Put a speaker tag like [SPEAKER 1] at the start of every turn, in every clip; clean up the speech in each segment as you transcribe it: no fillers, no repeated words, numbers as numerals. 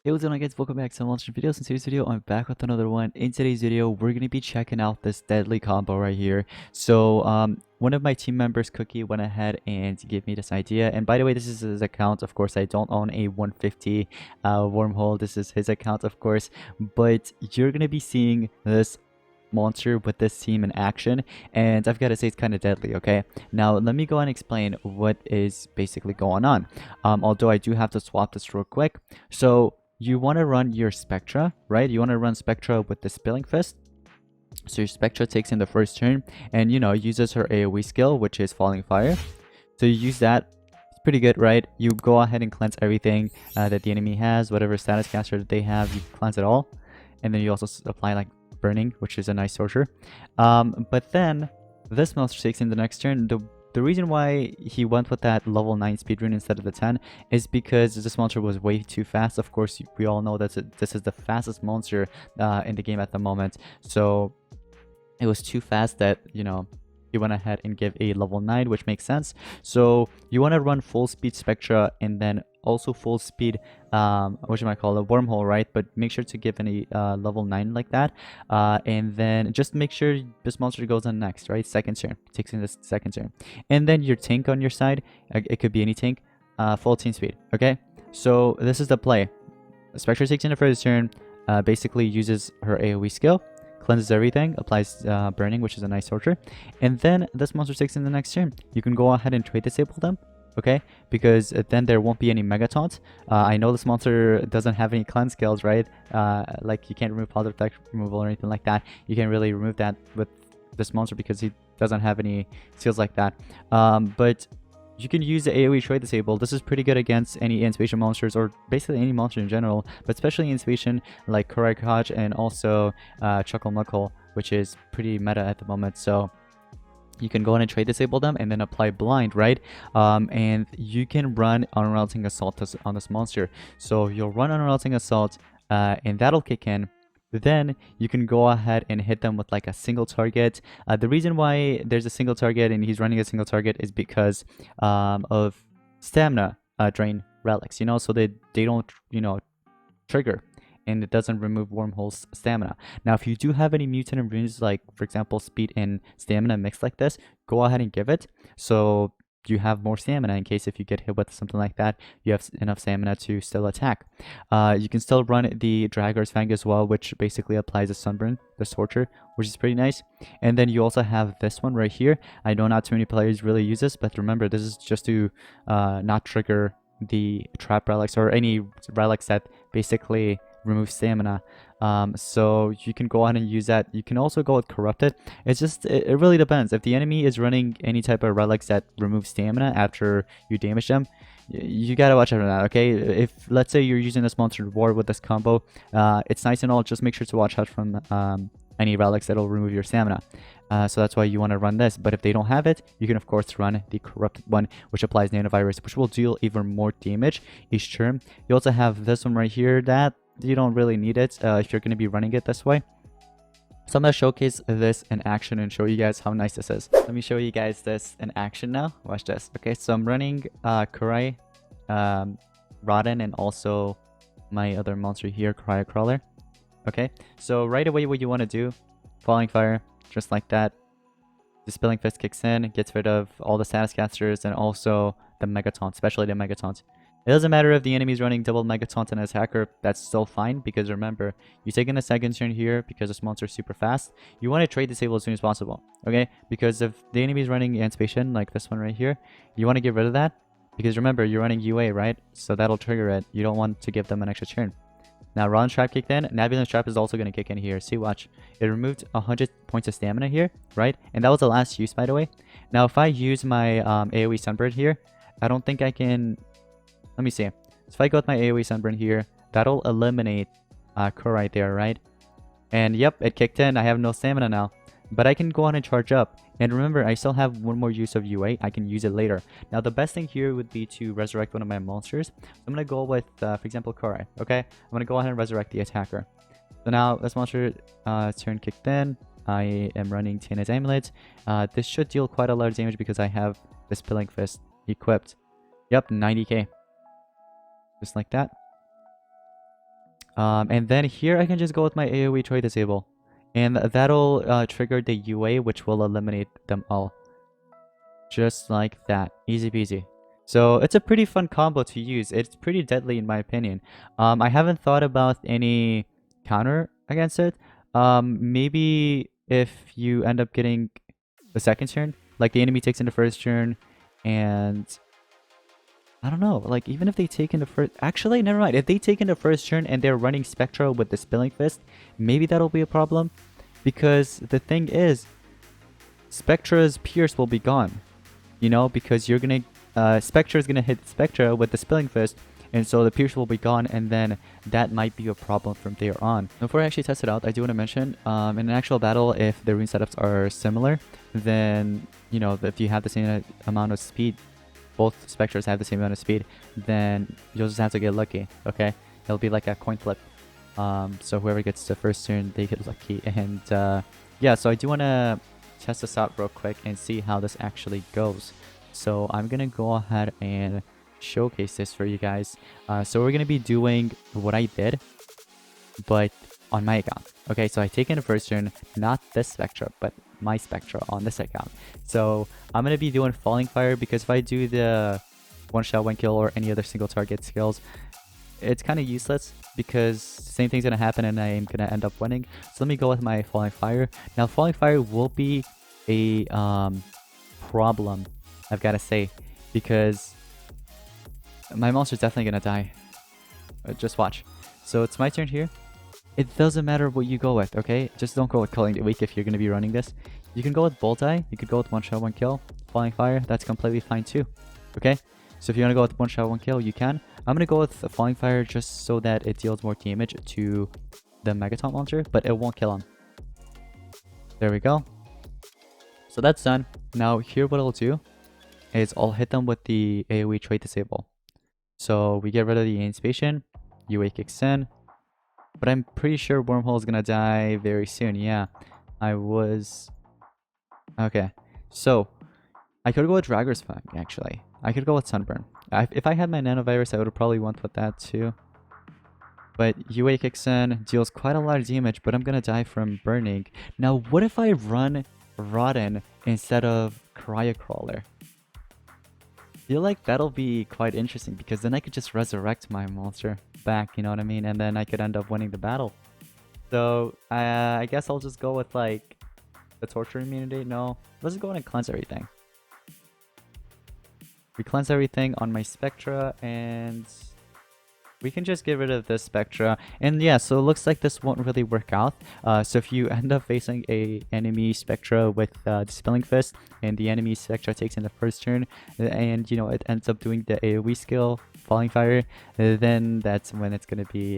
[SPEAKER 1] Hey, what's going on, guys? Welcome back to Monster Videos. In today's video, I'm back with another one. In today's video, we're going to be checking out this deadly combo right here. So, one of my team members, Cookie, went ahead and gave me this idea. And by the way, this is his account. Of course, I don't own a 150 wormhole. This is his account, of course. But you're going to be seeing this monster with this team in action, and I've got to say it's kind of deadly. Okay, now let me go and explain what is basically going on. Although I do have to swap this real quick. So you want to run your Spectra, right? You want to run Spectra with the Spilling Fist. So your Spectra takes in the first turn and, uses her AoE skill, which is Falling Fire. So you use that. It's pretty good, right? You go ahead and cleanse everything that the enemy has, whatever status caster that they have, you cleanse it all. And then you also apply like Burning, which is a nice torture. But then this monster takes in the next turn. The reason why he went with that level 9 speedrun instead of the 10 is because this monster was way too fast. Of course, we all know that this is the fastest monster in the game at the moment. So it was too fast that, he went ahead and gave a level 9, which makes sense. So you want to run full speed Spectra and then also full speed what you might call a wormhole, right? But make sure to give any level 9 like that, and then just make sure this monster goes on next, right? Second turn, takes in the second turn, and then your tank on your side, it could be any tank, full team speed. Okay, so this is the play. Spectra takes in the first turn, basically uses her AoE skill, cleanses everything, applies burning, which is a nice torture, and then this monster takes in the next turn. You can go ahead and trade disable them, okay, because then there won't be any mega taunts. I know this monster doesn't have any cleanse skills, right? Like you can't remove positive effect removal or anything like that. You can't really remove that with this monster because he doesn't have any skills like that. But you can use the AoE trade disable. This is pretty good against any inspiration monsters, or basically any monster in general, but especially inspiration like Korakaj and also Chuckle Muckle, which is pretty meta at the moment. So you can go in and trade disable them and then apply blind, right? And you can run unrelenting assault on this monster. So you'll run unrelenting assault, and that'll kick in. Then you can go ahead and hit them with like a single target. The reason why there's a single target and he's running a single target is because of stamina drain relics, so they don't, trigger, and it doesn't remove wormhole's stamina. Now, if you do have any mutant and runes, like for example speed and stamina mixed like this, go ahead and give it, so you have more stamina in case if you get hit with something like that, you have enough stamina to still attack. You can still run the Dragar's Fang as well, which basically applies a sunburn, this torture, which is pretty nice. And then you also have this one right here. I know not too many players really use this, but remember, this is just to not trigger the trap relics or any relics that basically remove stamina. So you can go ahead and use that. You can also go with corrupted. It's just, it really depends. If the enemy is running any type of relics that remove stamina after you damage them, you gotta watch out for that, okay? If let's say you're using this monster war with this combo, it's nice and all, just make sure to watch out from any relics that'll remove your stamina. So that's why you want to run this. But if they don't have it, you can of course run the corrupted one, which applies nanovirus, which will deal even more damage each turn. You also have this one right here that you don't really need it if you're going to be running it this way. So I'm going to showcase this in action and show you guys how nice this is. Let me show you guys this in action now. Watch this. Okay, so I'm running Kurai, Rodden, and also my other monster here, Cryo Crawler. Okay, so right away what you want to do, Falling Fire, just like that. The Spilling Fist kicks in, gets rid of all the status casters and also the Mega Taunt, especially the Mega Taunt. It doesn't matter if the enemy's running double Mega Taunt and as hacker, that's still fine, because remember, you take in a second turn here because this monster is super fast. You want to trade disable as soon as possible, okay? Because if the enemy's running Anticipation, like this one right here, you want to get rid of that, because remember, you're running UA, right? So that'll trigger it. You don't want to give them an extra turn. Now, Ron Trap kicked in. Nebulous Trap is also going to kick in here. See, watch. It removed 100 points of stamina here, right? And that was the last use, by the way. Now, if I use my AoE Sunburn here, I don't think I can... Let me see. So if I go with my AoE Sunburn here, that'll eliminate Core right there, right? And yep, it kicked in. I have no stamina now. But I can go on and charge up. And remember, I still have one more use of UA. I can use it later. Now, the best thing here would be to resurrect one of my monsters. So I'm going to go with, for example, Korai. Okay? I'm going to go ahead and resurrect the attacker. So now, this monster turn kicked in. I am running Tina's Amulet. This should deal quite a lot of damage because I have the Spilling Fist equipped. Yep, 90k. Just like that. And then here I can just go with my AoE Troy Disable. And that'll trigger the UA, which will eliminate them all. Just like that. Easy peasy. So it's a pretty fun combo to use. It's pretty deadly in my opinion. I haven't thought about any counter against it. Maybe if you end up getting the second turn, like the enemy takes in the first turn, and I don't know, like even if they take in the first, actually never mind. If they take in the first turn and they're running Spectra with the Spilling Fist, maybe that'll be a problem, because the thing is, Spectra's Pierce will be gone. You know, because you're gonna Spectra is gonna hit Spectra with the Spilling Fist, and so the Pierce will be gone, and then that might be a problem from there on. Before I actually test it out, I do want to mention, in an actual battle, if the rune setups are similar, then, you know, if you have the same amount of speed, both Spectras have the same amount of speed, then you'll just have to get lucky, okay? It'll be like a coin flip. So whoever gets the first turn, they get lucky, and yeah, so I do want to test this out real quick and see how this actually goes. So I'm gonna go ahead and showcase this for you guys. So we're gonna be doing what I did, but on my account. Okay, so I take in the first turn, not this Spectra, but my Spectra on this account. So I'm gonna be doing Falling Fire, because if I do the one shot, one kill, or any other single target skills, it's kind of useless, because same thing's gonna happen and I am gonna end up winning. So let me go with my Falling Fire. Now Falling Fire will be a problem, I've gotta say, because my monster's definitely gonna die. Just watch. So it's my turn here. It doesn't matter what you go with, okay? Just don't go with Culling the Weak if you're gonna be running this. You can go with Bullseye, you could go with one shot, one kill. Falling Fire, that's completely fine too, okay? So if you want to go with one shot, one kill, you can. I'm going to go with Falling Fire just so that it deals more damage to the Megaton monster, but it won't kill him. There we go. So that's done. Now here what I'll do is I'll hit them with the AoE Trait Disable. So we get rid of the Anticipation, UA kicks in, but I'm pretty sure Wormhole is going to die very soon. Yeah, I was... Okay, so I could go with Draggers Fang, actually. I could go with Sunburn. If I had my Nanovirus, I would have probably went with that too. But UA kicks in, deals quite a lot of damage, but I'm gonna die from burning. Now, what if I run Rotten instead of Cryocrawler? I feel like that'll be quite interesting, because then I could just resurrect my monster back, you know what I mean? And then I could end up winning the battle. So, I guess I'll just go with, like, the Torture Immunity. No, let's just go ahead and cleanse everything. We cleanse everything on my Spectra, and we can just get rid of this Spectra. And yeah, so it looks like this won't really work out. So if you end up facing a enemy Spectra with the Spilling Fist, and the enemy Spectra takes in the first turn, and you know it ends up doing the AoE skill, Falling Fire, then that's when it's gonna be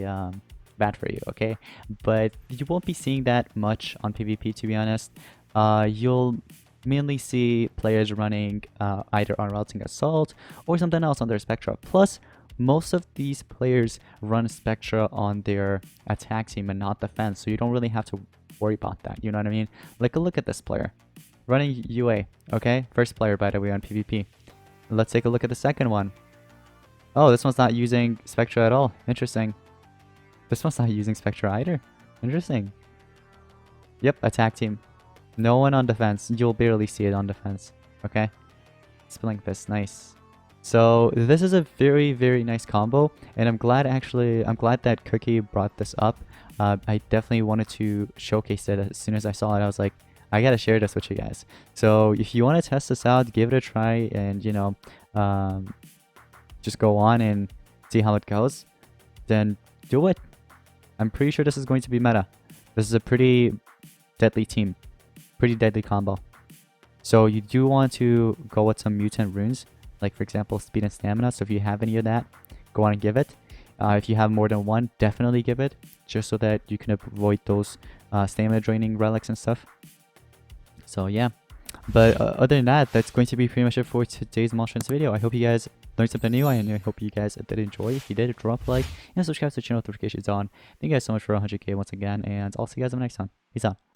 [SPEAKER 1] bad for you, okay? But you won't be seeing that much on PvP, to be honest. You'll mainly see players running either Unrelenting Assault or something else on their Spectra. Plus, most of these players run Spectra on their attack team and not defense, so you don't really have to worry about that, you know what I mean? Like, look at this player running UA, okay? First player, by the way, on PvP. Let's take a look at the second one. Oh, this one's not using Spectra at all. Interesting. This one's not using Spectra either. Interesting. Yep, attack team. No one on defense. You'll barely see it on defense. Okay? Spilling Fist. Nice. So this is a very, very nice combo. And I'm glad that Cookie brought this up. I definitely wanted to showcase it as soon as I saw it. I was like, I gotta share this with you guys. So if you want to test this out, give it a try, and you know, just go on and see how it goes. Then do it. I'm pretty sure this is going to be meta. This is a pretty deadly team. Pretty deadly combo. So you do want to go with some mutant runes, like for example speed and stamina. So if you have any of that, go on and give it. If you have more than one, definitely give it, just so that you can avoid those stamina draining relics and stuff. So yeah, but other than that, that's going to be pretty much it for today's Monstrance video. I hope you guys learned something new, and I hope you guys did enjoy. If you did, drop a like and subscribe to the channel, notifications on. Thank you guys so much for 100k once again, and I'll see you guys in the next time. Peace out.